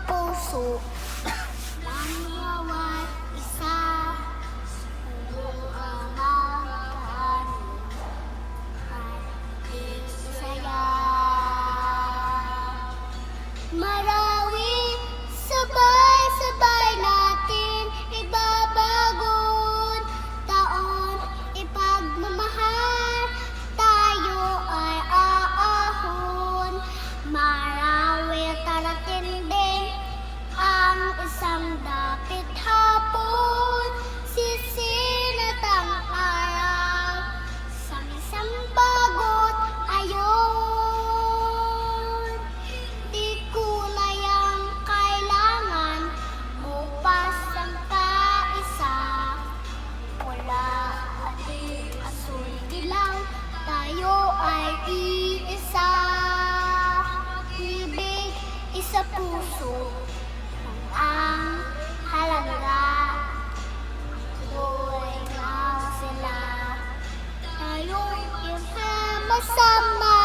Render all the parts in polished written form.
puso ng bawat isa. Kung ang magkaroon ay saya. Marawi, sabay-sabay natin ibabagong taon, ipagmamahal, tayo ay aahon. Marawi, tarating din ang isang dapit hapon, sisinatang araw sa isang bagot ayon. Di kulay ang kailangan, bukas ang kaisa. Pula, ating, asul, dilaw, tayo ay iisa. Ibig, isa puso, ang halaga. Do'y nga sila, tayo'y sama-sama.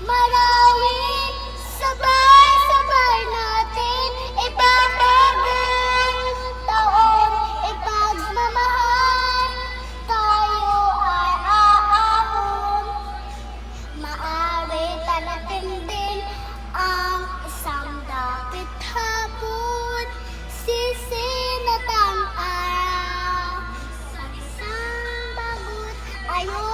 Marawi, sabay-sabay natin ibabagong taon, ipagmamahal, tayo ay aahon. Maaari tanatin din ang isang dapit hapon, sisinatang araw sa isang bagot ayon.